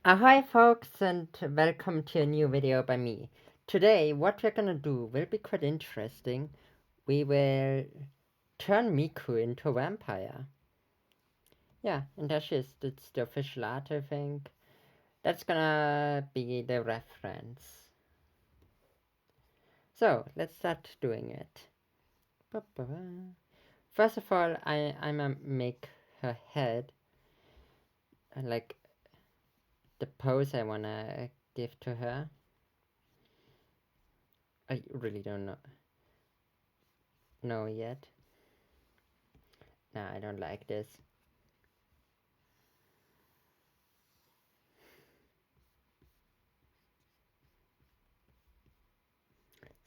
Hi folks, and welcome to a new video by me. Today what we're gonna do will be quite interesting. We will turn Miku into a vampire. Yeah, and there she is. That's the official art, I think. That's gonna be the reference. So let's start doing it. First of all, I'ma make her head like the pose I wanna give to her. I really don't know yet. Nah, I don't like this.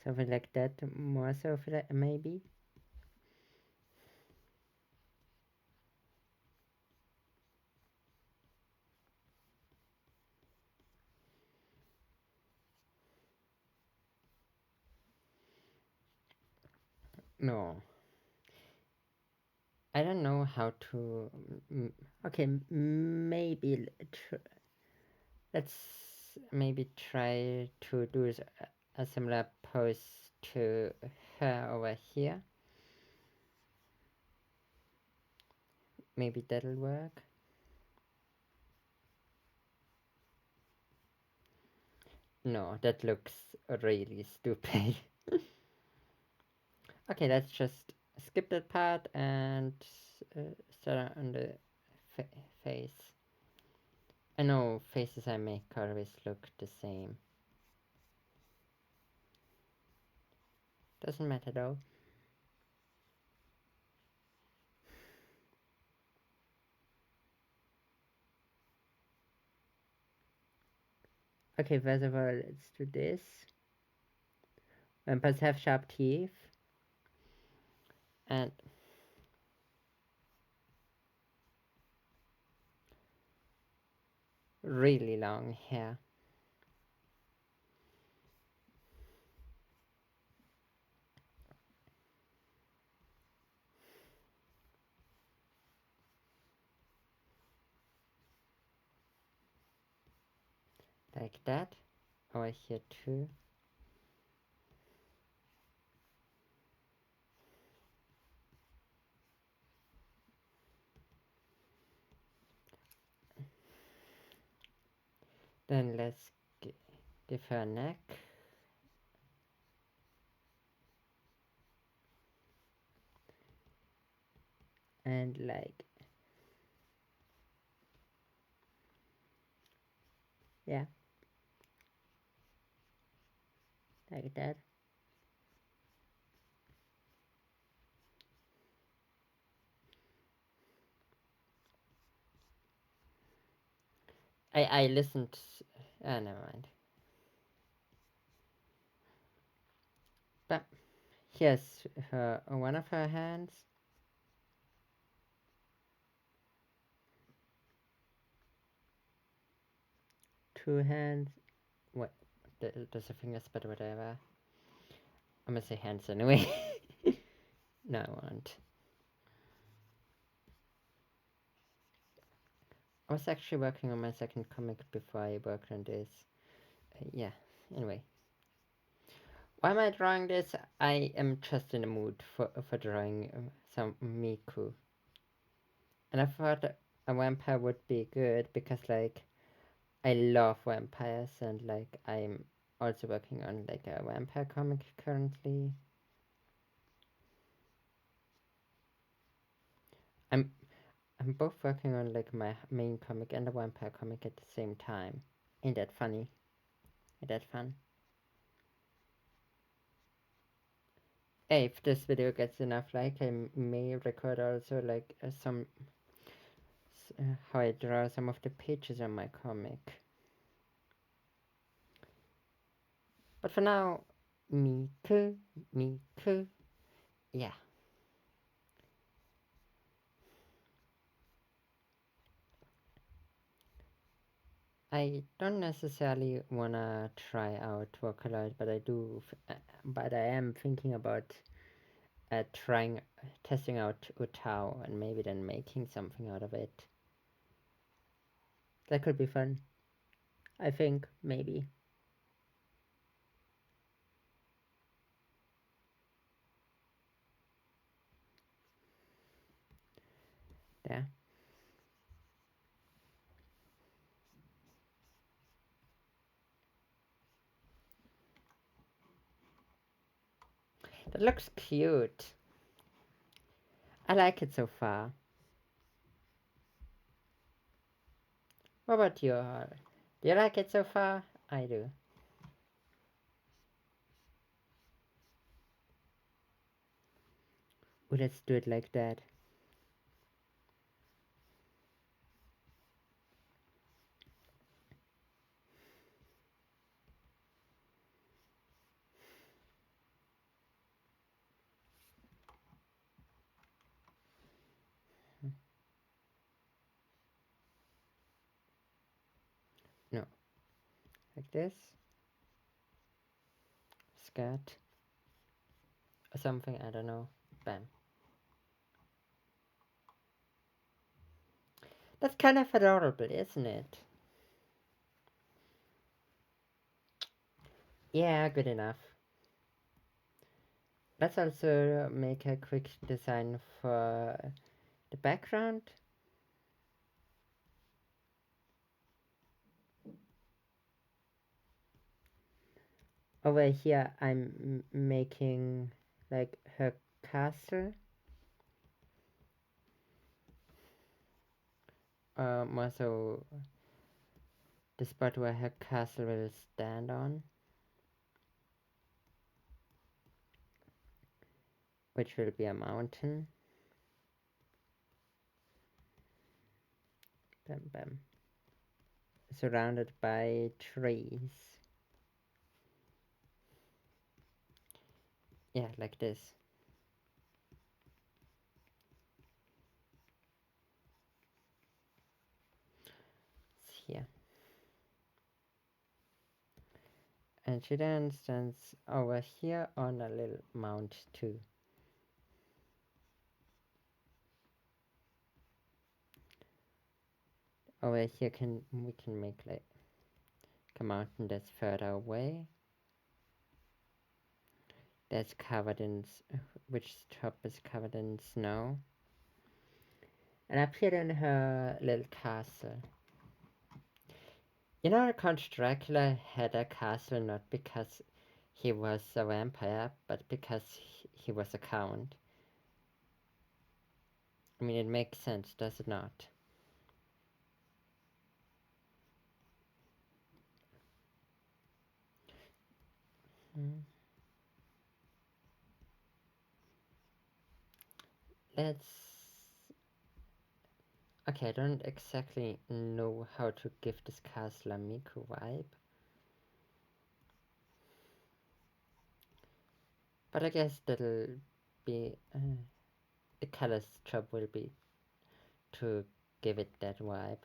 Something like that, more so for that, maybe? No. I don't know how to... Okay, maybe... Let's maybe try to do a similar pose to her over here. Maybe that'll work. No, that looks really stupid. Okay, let's just skip that part and start on the face. I know faces I make always look the same. Doesn't matter though. Okay, first of all, let's do this. Vampires have sharp teeth. And really long hair. Like that. Over here too. Then let's give her a neck. And like... Yeah. Like that. I listened... never mind. But here's her, one of her hands. Two hands. What? There's a fingers, but whatever. I'm gonna say hands anyway. No, I won't. I was actually working on my second comic before I worked on this. Yeah, anyway. Why am I drawing this? I am just in the mood for drawing some Miku. And I thought a vampire would be good because, like, I love vampires and, like, I'm also working on, like, a vampire comic currently. I'm both working on, like, my main comic and a vampire comic at the same time. Ain't that funny? Ain't that fun? Hey, if this video gets enough like, I may record also, like, some how I draw some of the pages on my comic. But for now, Miku, Miku, yeah. I don't necessarily wanna try out Vocaloid, but but I am thinking about testing out Utao and maybe then making something out of it. That could be fun. I think, maybe. Yeah. That looks cute. I like it so far. What about you? Do you like it so far? I do. Oh, let's do it like that. No, like this. Skirt. Or something, I don't know. Bam. That's kind of adorable, isn't it? Yeah, good enough. Let's also make a quick design for the background. Over here, I'm making like her castle. More so the spot where her castle will stand on, which will be a mountain. Bam, bam. Surrounded by trees. Yeah, like this. It's here. And she then stands over here on a little mount too. Over here we can make like a mountain that's further away. That's covered in which top is covered in snow. And up here in her little castle. You know, Count Dracula had a castle not because he was a vampire, but because he was a count. I mean, it makes sense, does it not? Hmm. Let's. Okay, I don't exactly know how to give this castle a Miku vibe. But I guess that'll be. The color's job will be to give it that vibe.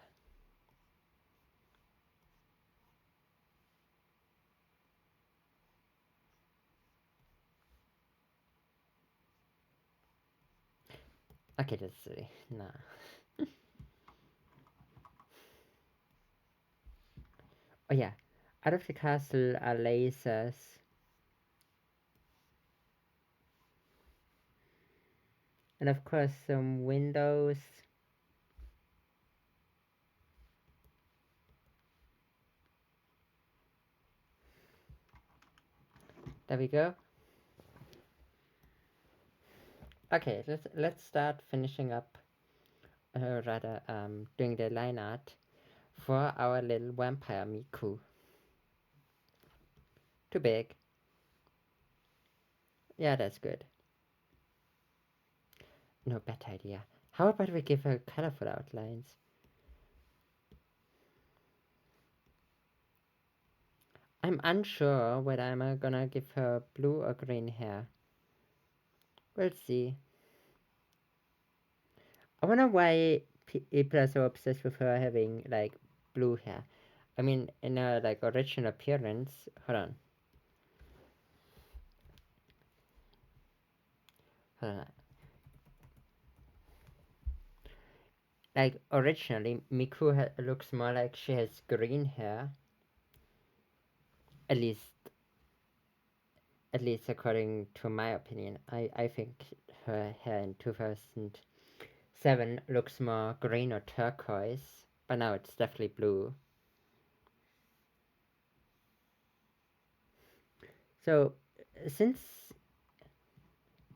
Okay, let's see. Nah. Oh yeah, out of the castle are lasers. And of course some windows. There we go. Okay, let's start finishing up, rather doing the line art for our little vampire Miku. Too big. Yeah, that's good. No, bad idea. How about we give her colorful outlines? I'm unsure whether I'm gonna give her blue or green hair. We'll see. I wonder why people are so obsessed with her having like blue hair. I mean, in her like original appearance. Hold on. Hold on. Like originally, Miku looks more like she has green hair. At least, at least according to my opinion, I think her hair in 2007 looks more green or turquoise, but now it's definitely blue. So, since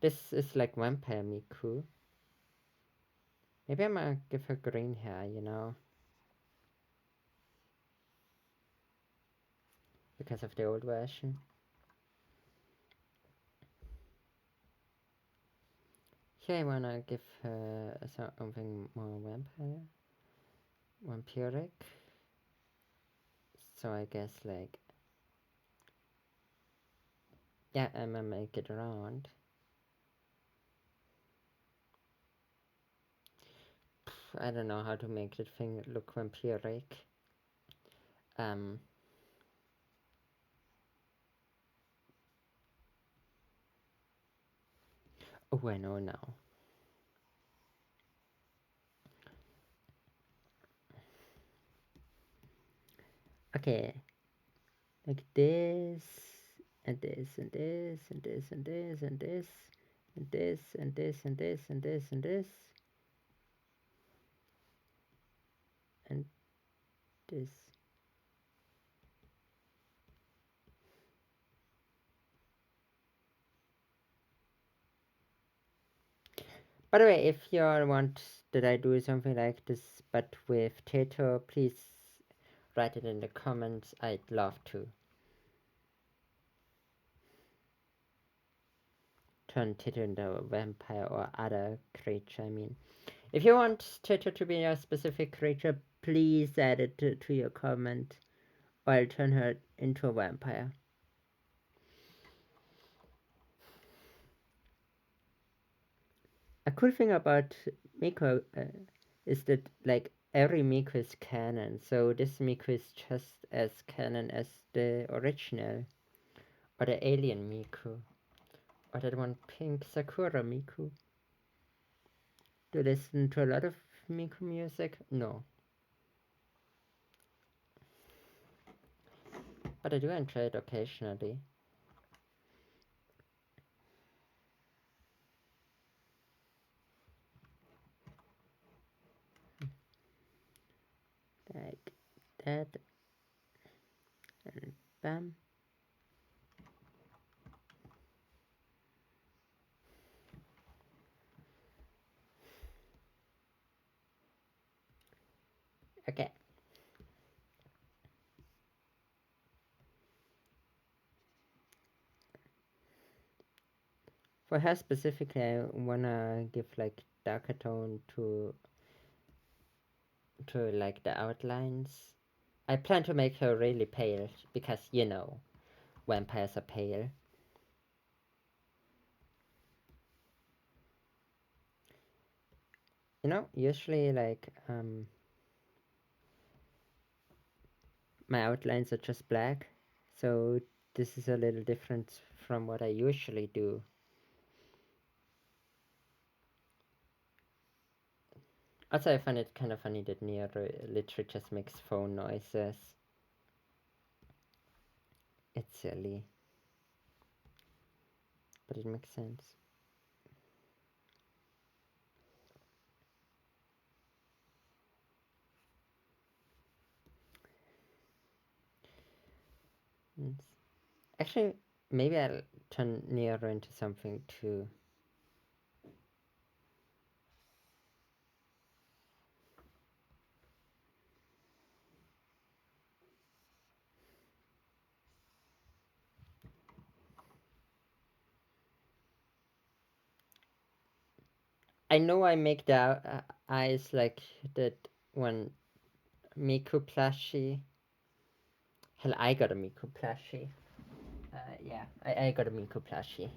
this is like Vampire Miku, maybe I'm gonna give her green hair, you know? Because of the old version. Here I wanna give her something more vampiric. So I guess like, yeah, I'm gonna make it round. I don't know how to make the thing look vampiric. Um, oh, I know now. Okay, like this, and this, and this, and this, and this, and this, and this, and this, and this, and this, and this, and this. By the way, if you all want that I do something like this but with Tato, please write it in the comments. I'd love to turn Tato into a vampire or other creature. I mean, if you want Tato to be a specific creature, please add it to your comment, or I'll turn her into a vampire. A cool thing about Miku is that like every Miku is canon, so this Miku is just as canon as the original, or the alien Miku, or that one pink Sakura Miku. Do you listen to a lot of Miku music? No. But I do enjoy it occasionally. Like that. And bam. Okay. For her specifically, I wanna give like darker tone to like the outlines. I plan to make her really pale because you know vampires are pale. You know, usually like my outlines are just black, so this is a little different from what I usually do. Also, I find it kind of funny that Nia literally just makes phone noises. It's silly, but it makes sense. Actually, maybe I'll turn Nia into something too. I know I make the eyes like that one Miku plushie. Hell, I got a Miku plushie. Yeah, I got a Miku plushie.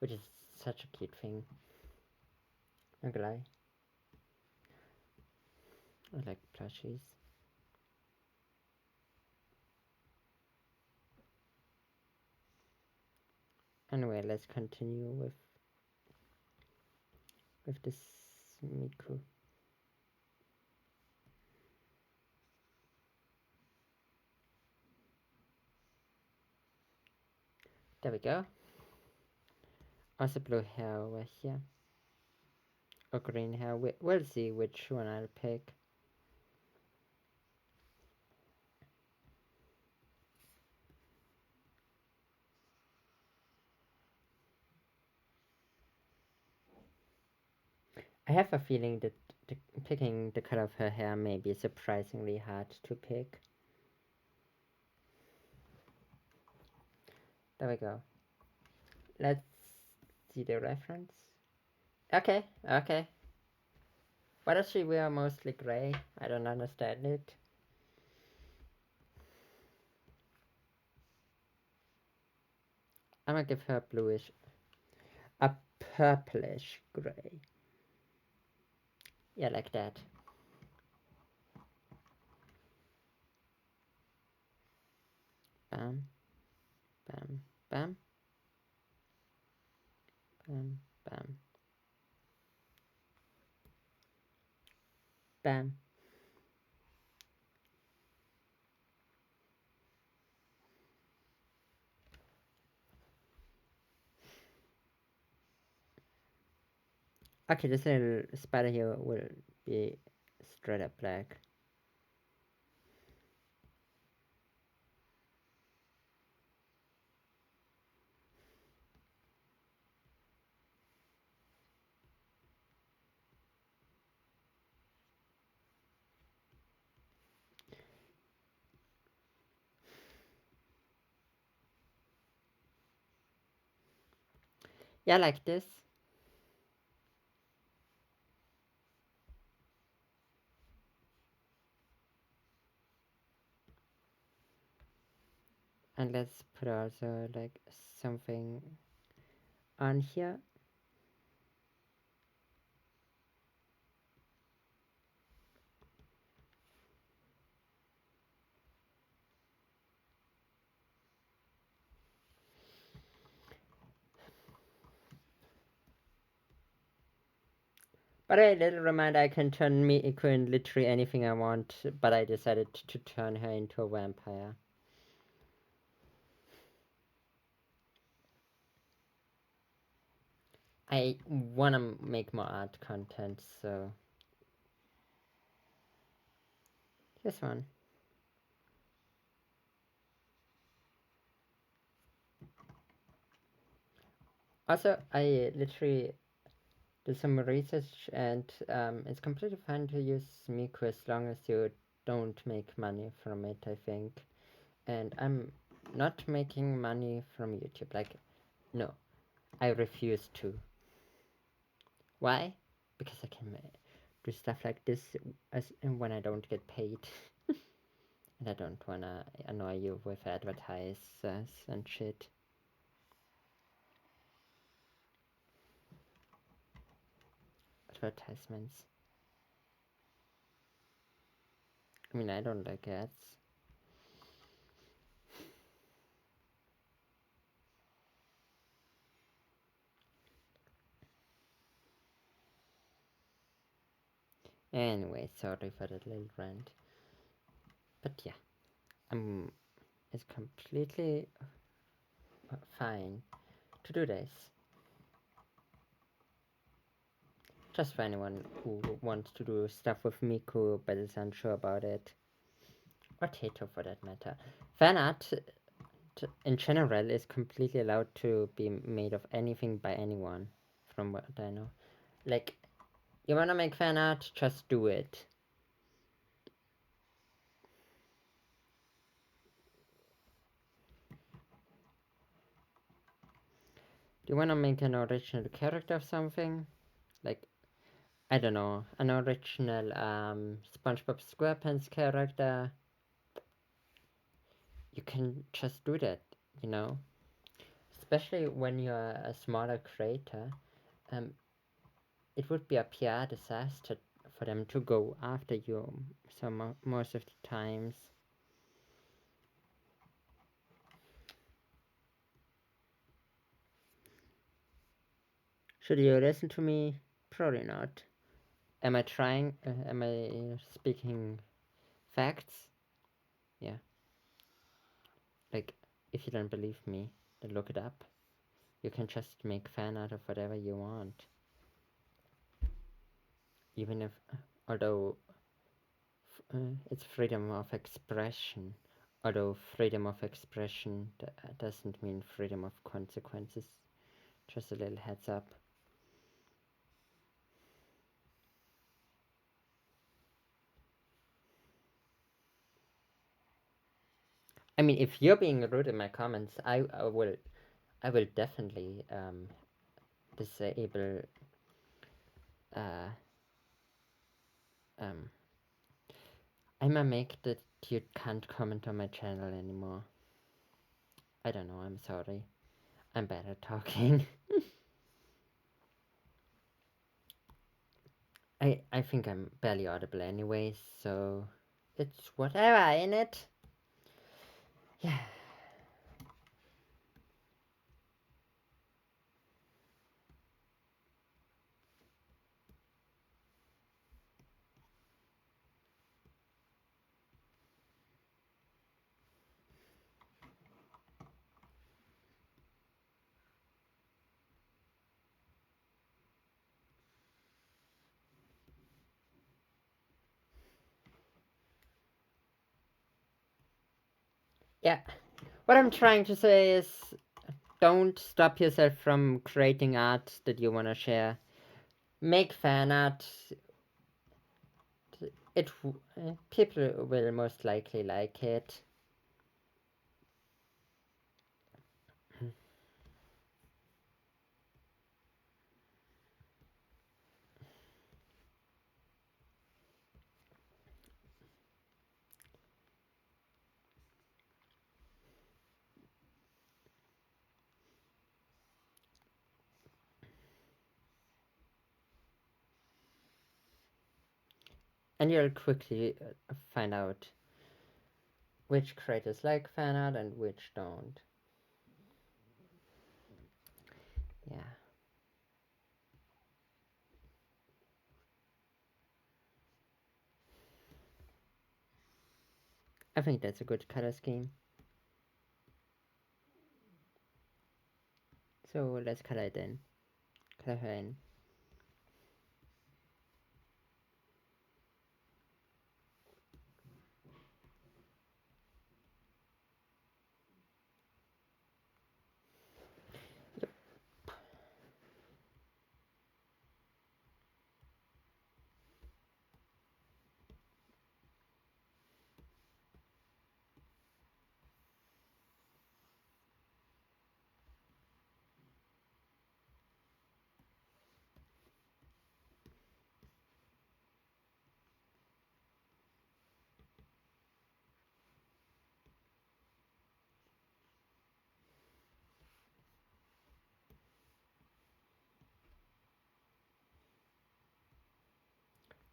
Which is such a cute thing. Not gonna lie. I like plushies. Anyway, let's continue with this Miku. There we go. Also blue hair over here. Or green hair. We'll see which one I'll pick. I have a feeling that picking the color of her hair may be surprisingly hard to pick. There we go. Let's see the reference. Okay, okay. Why does she wear mostly gray? I don't understand it. I'm gonna give her bluish, a purplish gray. Yeah, like that. Bam, bam, bam, bam, bam, bam. Okay, this little spider here will be straight up black. Yeah, like this. And let's put also like something on here. But a little reminder, I can turn Miku into literally anything I want, but I decided to turn her into a vampire. I wanna make more art content, so this one. Also, I literally did some research, and it's completely fine to use Miku as long as you don't make money from it, I think. And I'm not making money from YouTube. Like, no, I refuse to. Why? Because I can do stuff like this when I don't get paid. And I don't wanna annoy you with advertisers and shit. Advertisements. I mean, I don't like ads. Anyway, sorry for that little rant. But yeah, it's completely fine to do this. Just for anyone who wants to do stuff with Miku but is unsure about it. Or Tato for that matter. Fan art in general is completely allowed to be made of anything by anyone, from what I know. Like, you wanna make fan art, just do it. Do you wanna make an original character of something? Like, I don't know, an original SpongeBob SquarePants character? You can just do that, you know? Especially when you're a smaller creator, it would be a PR disaster for them to go after you most of the times. Should you listen to me? Probably not. Am I trying? Am I speaking facts? Yeah. Like, if you don't believe me. look it up. You can just make fan art of whatever you want. Even if, although it's freedom of expression, although freedom of expression doesn't mean freedom of consequences. Just a little heads up. I mean, if you're being rude in my comments, I will definitely disable uh, I'ma make that you can't comment on my channel anymore. I don't know, I'm sorry. I'm bad at talking. I think I'm barely audible anyway, so it's whatever, innit? Yeah. Yeah. What I'm trying to say is don't stop yourself from creating art that you want to share. Make fan art. People will most likely like it. And you'll quickly find out which creators like fan art and which don't. Yeah. I think that's a good color scheme. So let's color it in. Color her in.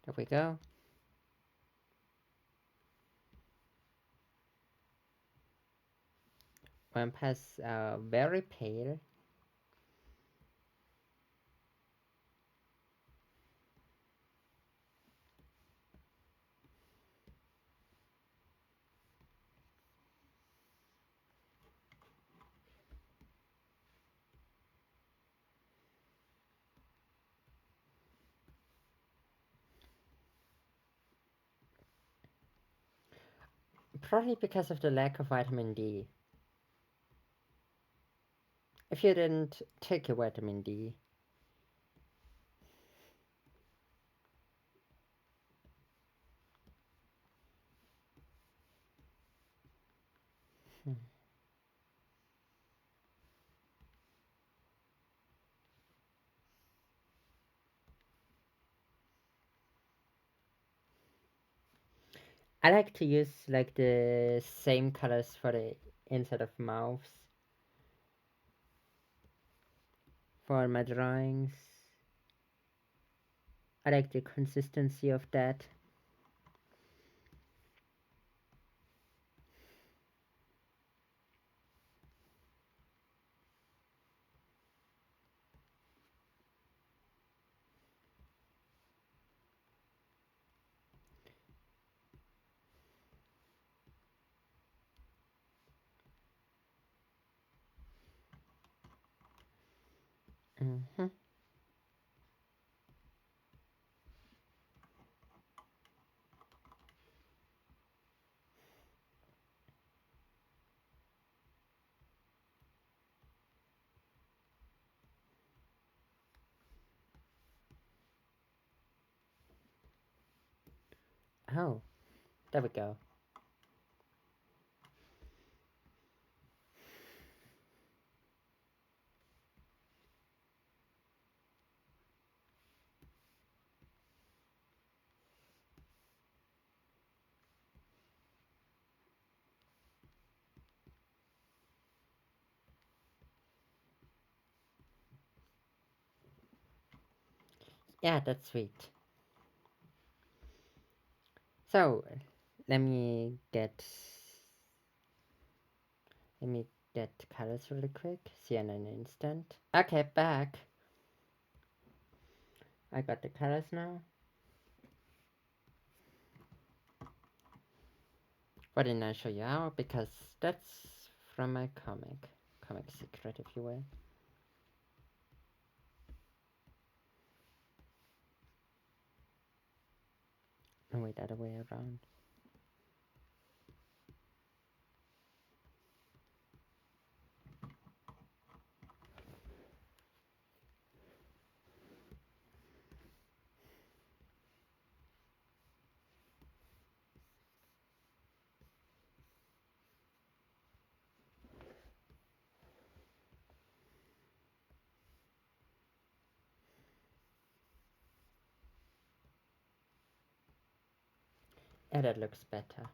There we go. Vampires are very pale. Probably because of the lack of vitamin D. If you didn't take your vitamin D, I like to use like the same colors for the inside of mouths for my drawings. I like the consistency of that. Mm-hmm. Oh, there we go. Yeah, that's sweet. So, let me get let me get colors really quick. See you in an instant. Okay, back. I got the colors now. Why didn't I show you how? Because that's from my comic secret, if you will. No, wait, other way around. Yeah, that looks better.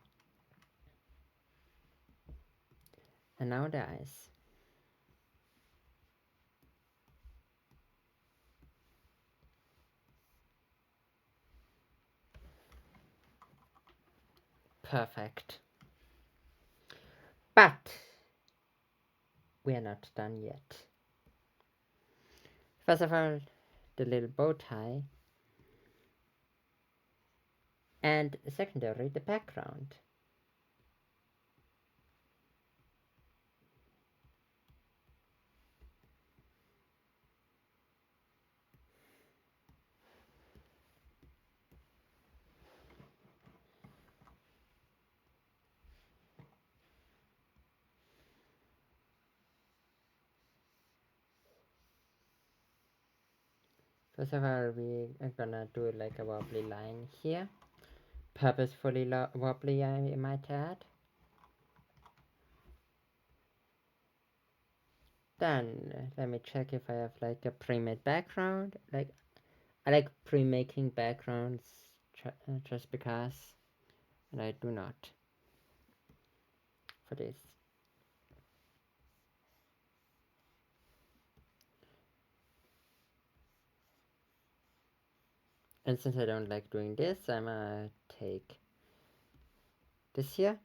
And now the eyes. Perfect. But we are not done yet. First of all, the little bow tie, and secondary, the background. First of all, we are gonna do like a wobbly line here. Purposefully wobbly, I might add. Then let me check if I have like a pre-made background. Like I like pre-making backgrounds just because, and I do not for this. And since I don't like doing this, I'm gonna take this here.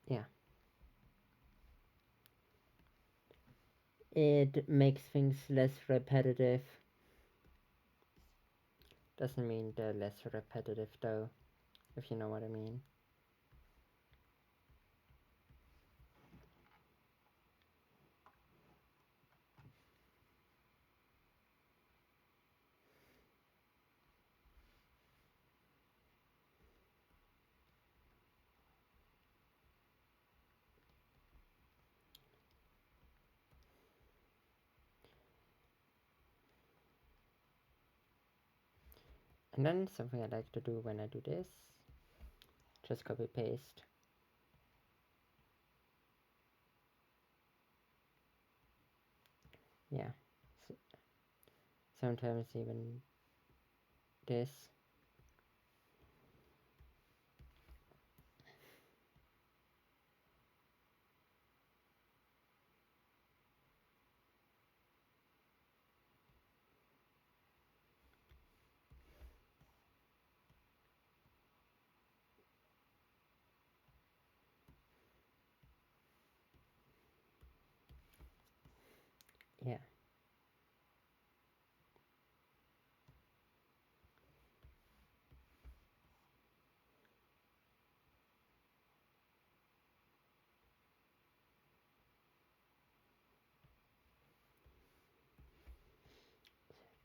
Yeah. It makes things less repetitive. Doesn't mean they're less repetitive though, if you know what I mean. And then something I like to do when I do this, just copy paste. Yeah. Sometimes even this. Yeah.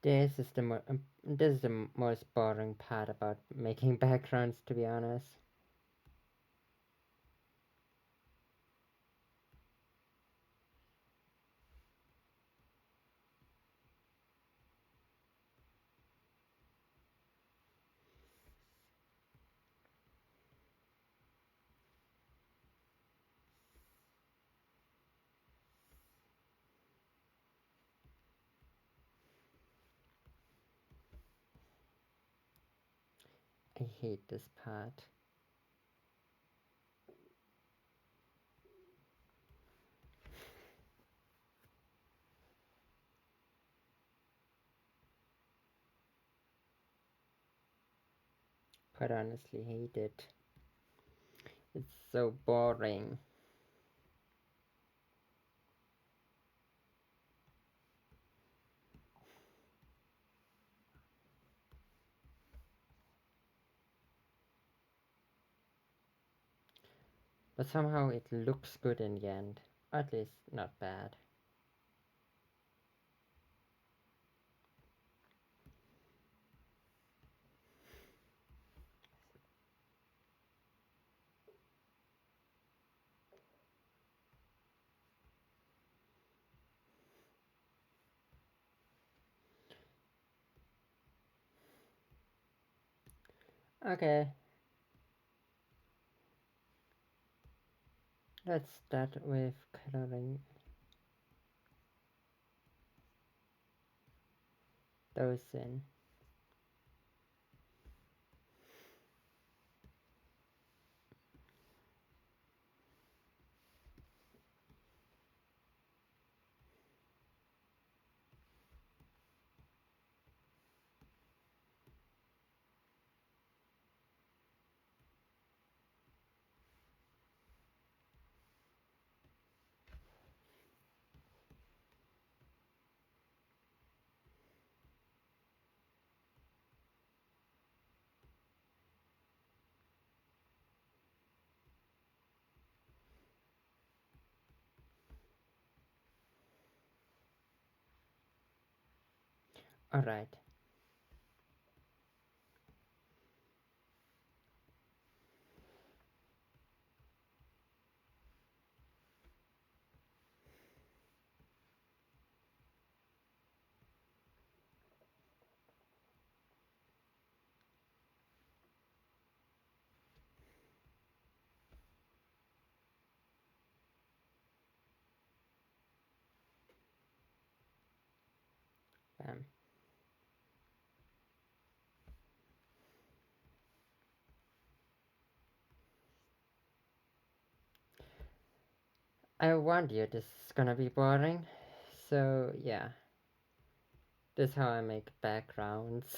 This is the most boring part about making backgrounds, to be honest. I hate this part. Quite honestly, hate it. It's so boring. But somehow it looks good in the end. Or at least not bad. Okay, let's start with coloring those in. Alright, bam. I warned you this is gonna be boring. So yeah, this is how I make backgrounds.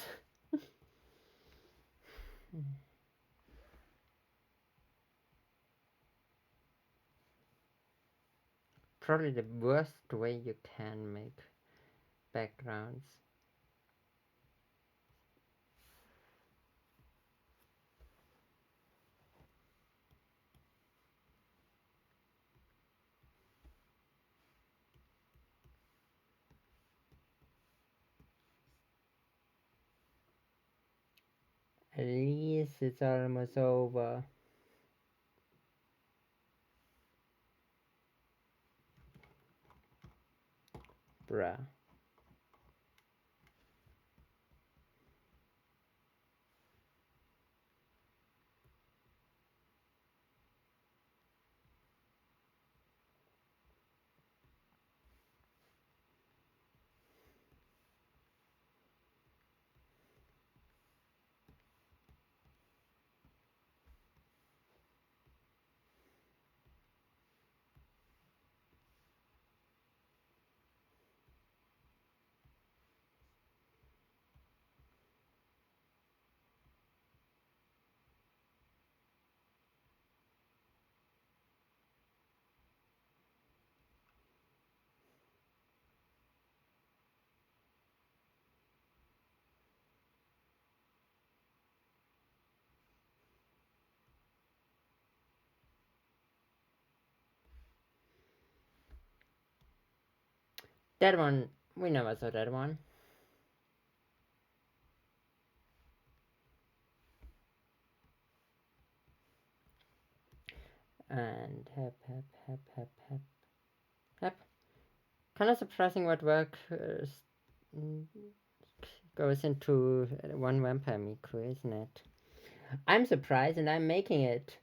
Probably the worst way you can make backgrounds. At least it's almost over. Bruh. That one, we never saw that one. And hep. Kind of surprising what work goes into one vampire Miku, isn't it? I'm surprised and I'm making it.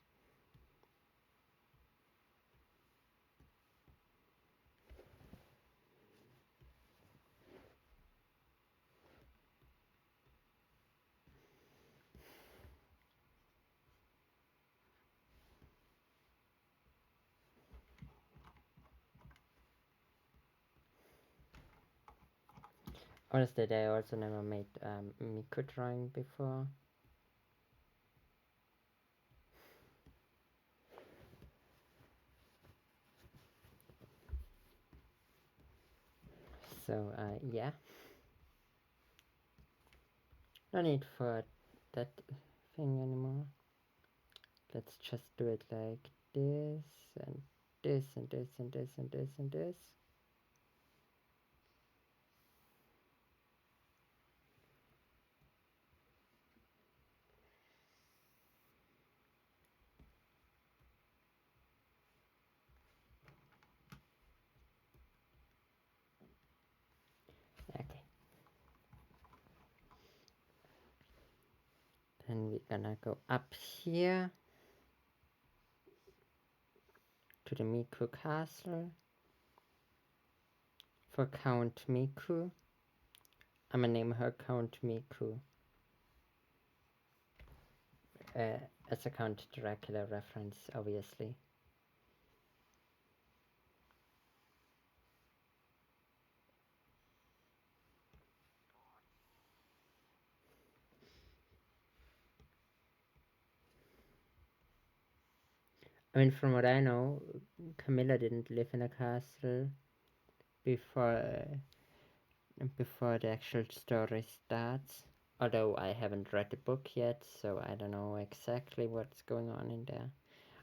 Honestly, I also never made Miku drawing before. So, yeah. No need for that thing anymore. Let's just do it like this, and this, and this, and this, and this, and this. Okay. Then we're gonna go up here to the Miku castle for Count Miku. I'm gonna name her Count Miku as a Count Dracula reference, obviously. I mean, from what I know, Camilla didn't live in a castle before before the actual story starts. Although I haven't read the book yet, so I don't know exactly what's going on in there.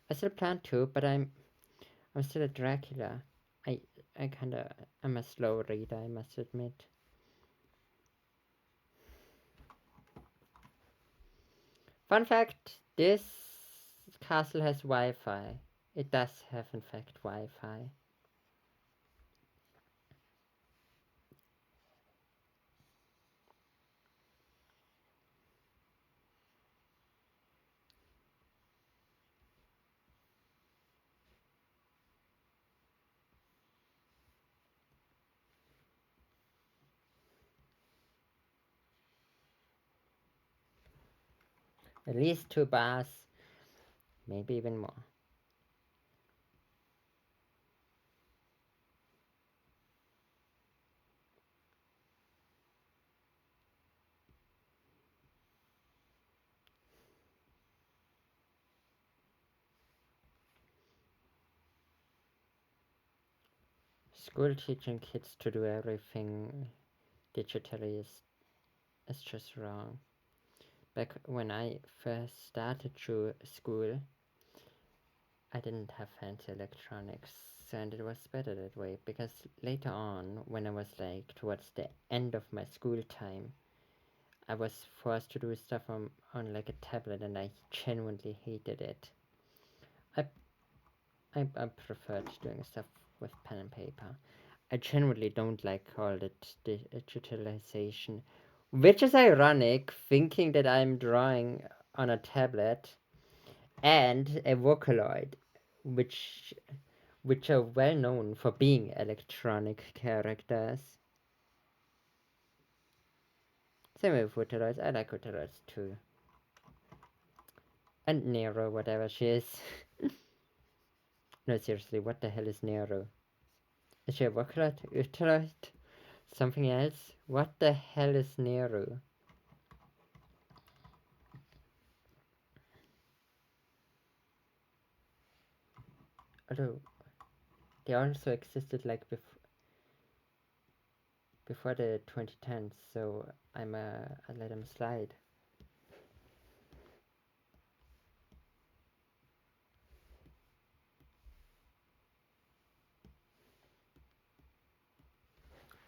I still plan to, but I'm still a Dracula. I I'm a slow reader, I must admit. Fun fact: this castle has Wi-Fi. It does have, in fact, Wi-Fi. At least 2 bars, maybe even more. School teaching kids to do everything digitally is just wrong. Back when I first started through school, I didn't have fancy electronics, and it was better that way because later on, when I was like towards the end of my school time, I was forced to do stuff on like a tablet, and I genuinely hated it. I I preferred doing stuff with pen and paper. I genuinely don't like all that digitalization, which is ironic, thinking that I'm drawing on a tablet and a Vocaloid, which which are well known for being electronic characters. Same with Vocaloids, I like Vocaloids too. And Nero, whatever she is. No, seriously, what the hell is Nero? Is she a Vocaloid? Vocaloid? Something else? What the hell is Nero? Although, they also existed like before the 2010s, so I let them slide.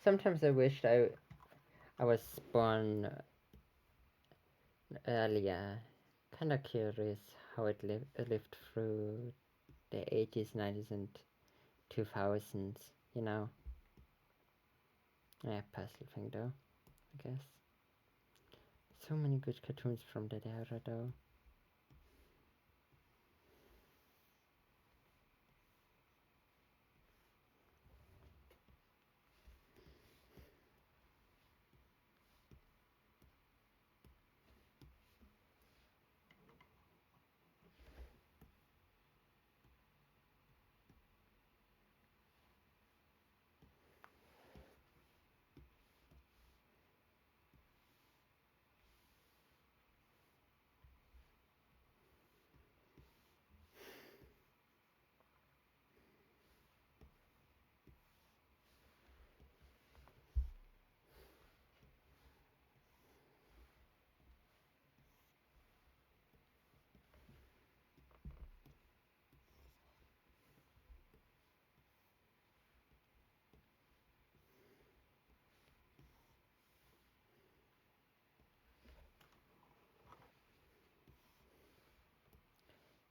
Sometimes I wished I was born earlier. Kinda curious how it lived through the 80s, 90s, and 2000s, you know. Yeah, puzzle thing though, I guess. So many good cartoons from that era though.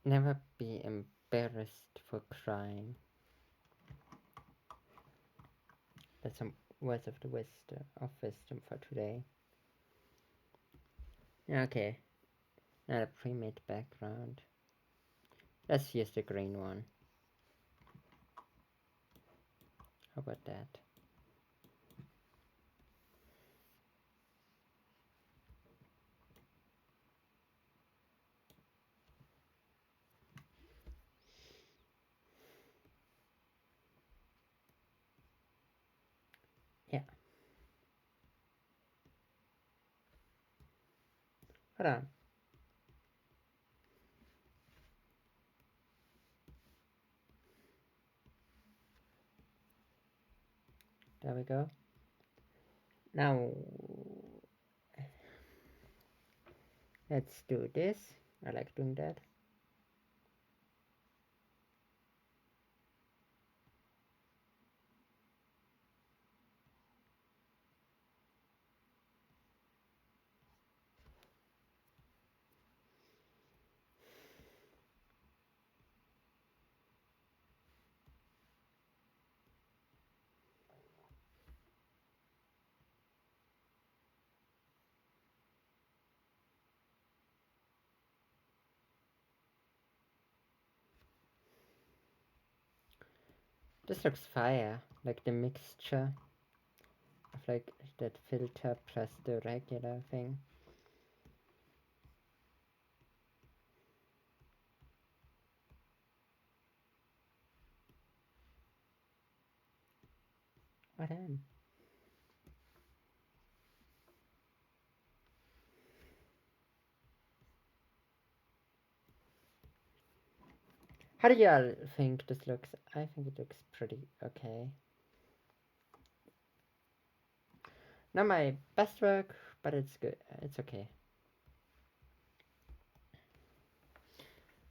Never be embarrassed for crying. That's some words of the wisdom for today. Okay, now a pre-made background. Let's use the green one. How about that? Yeah. Hold on. There we go. Now let's do this. I like doing that. This looks fire, like the mixture of like that filter plus the regular thing. Oh damn. How do y'all think this looks? I think it looks pretty okay. Not my best work, but it's good. It's okay.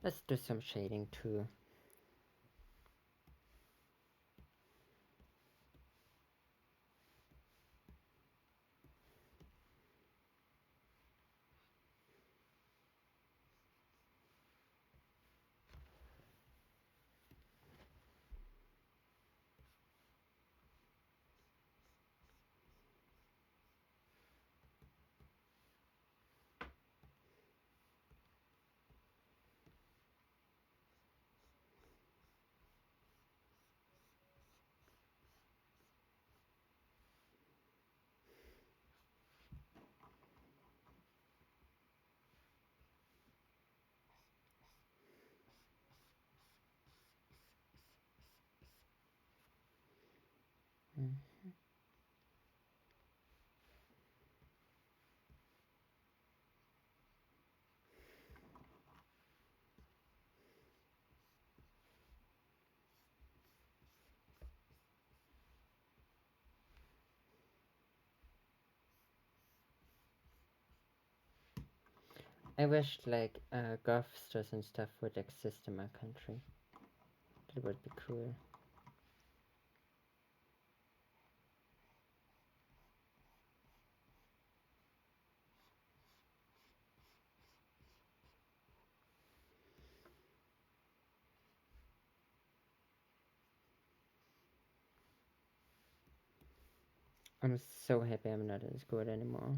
Let's do some shading too. Mm. I wish like golf stores and stuff would exist in my country. That would be cool. I'm so happy I'm not in school anymore.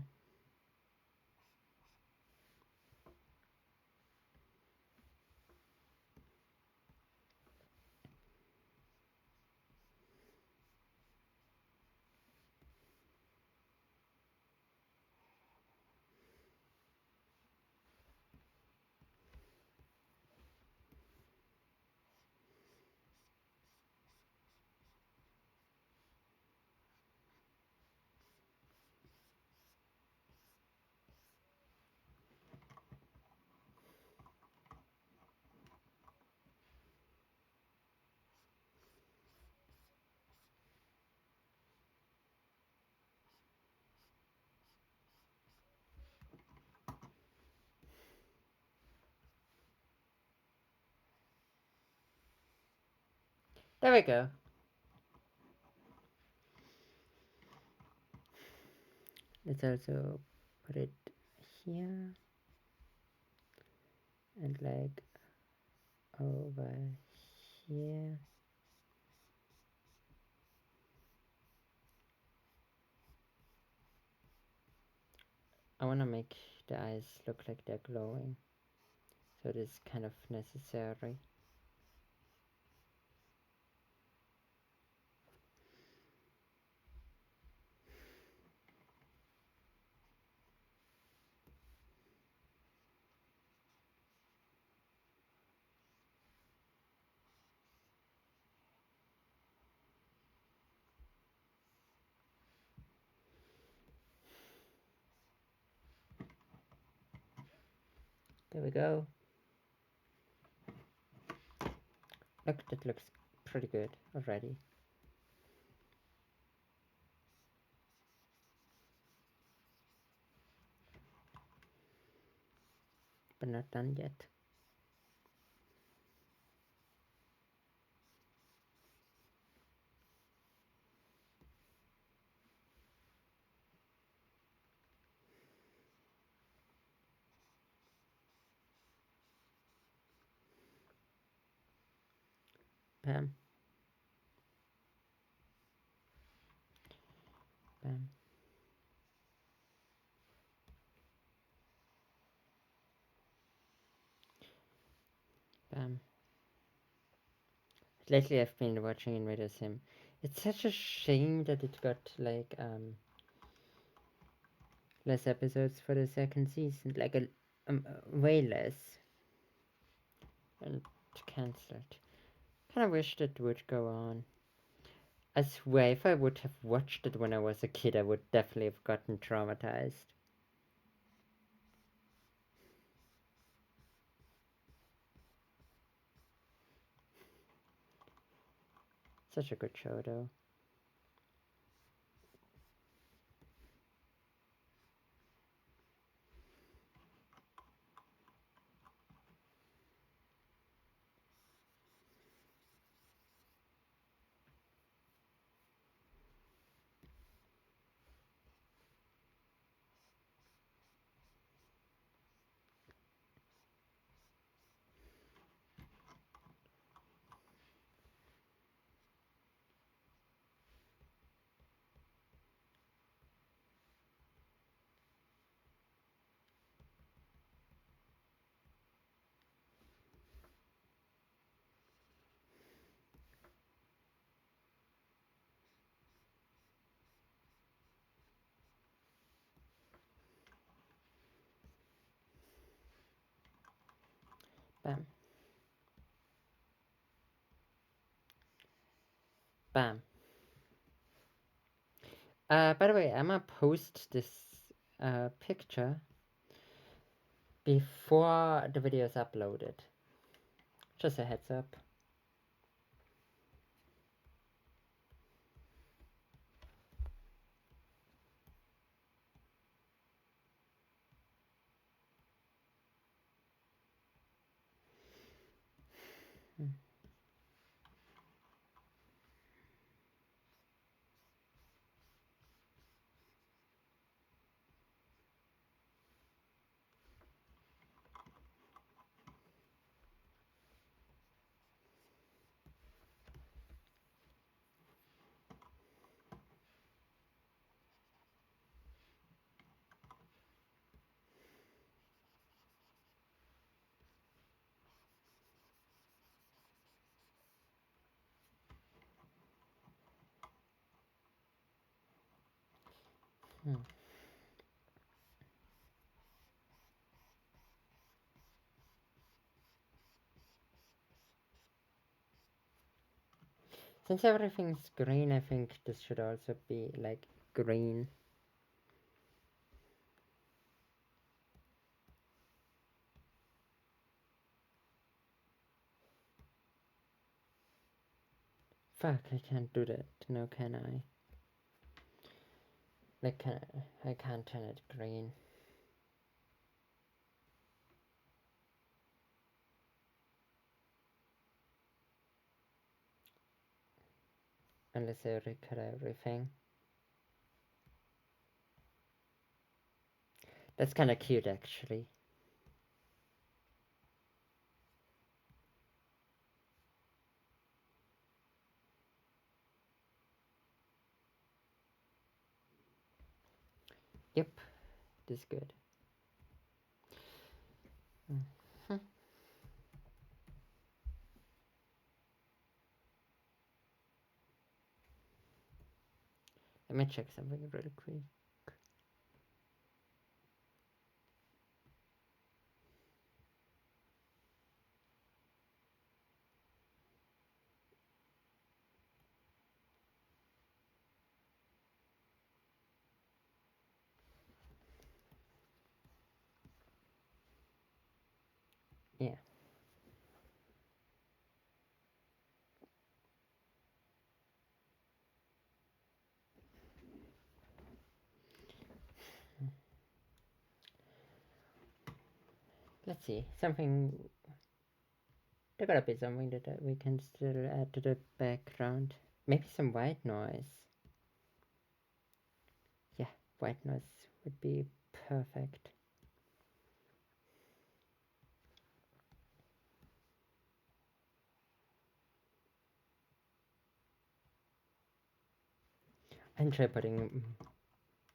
There we go. Let's also put it here and like over here. I want to make the eyes look like they're glowing, so it is kind of necessary. There we go. Look, that looks pretty good already. But not done yet. Bam. Bam. Bam. Lately I've been watching Invader Sim. It's such a shame that it got like less episodes for the second season, like a way less, and cancelled. Kind of wished it would go on. I swear, if I would have watched it when I was a kid, I would definitely have gotten traumatized. Such a good show, though. Bam. Bam. By the way, I'm gonna post this picture before the video is uploaded. Just a heads up. Hmm. Since everything's green, I think this should also be like green. Fuck, I can't do that. No, can I? Like, I can't turn it green. Unless I recut everything. That's kind of cute, actually. Yep, this is good. Mm-hmm. Let me check something really quick. Yeah. Let's see. Something. There gotta be something that we can still add to the background. Maybe some white noise. Yeah, white noise would be perfect. And try putting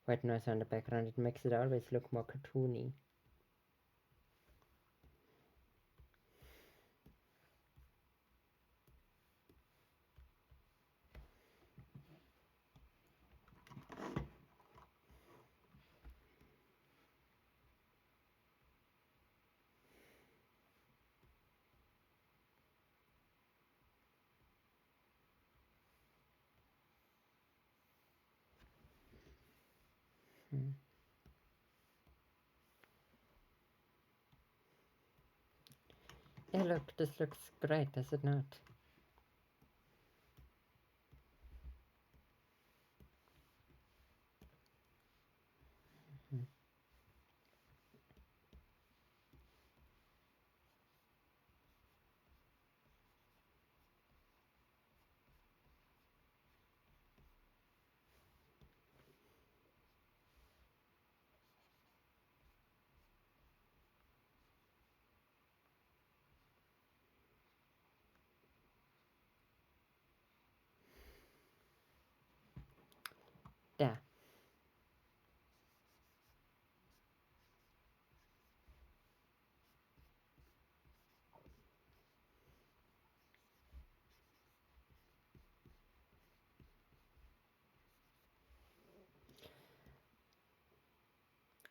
white noise on the background. It makes it always look more cartoony. Hmm. Yeah, look, this looks great, does it not? Hmm. Yeah.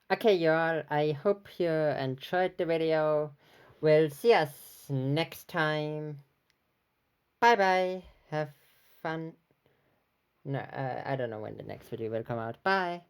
Okay, y'all, I hope you enjoyed the video. We'll see us next time. Bye bye. Have fun. No, I don't know when the next video will come out. Bye.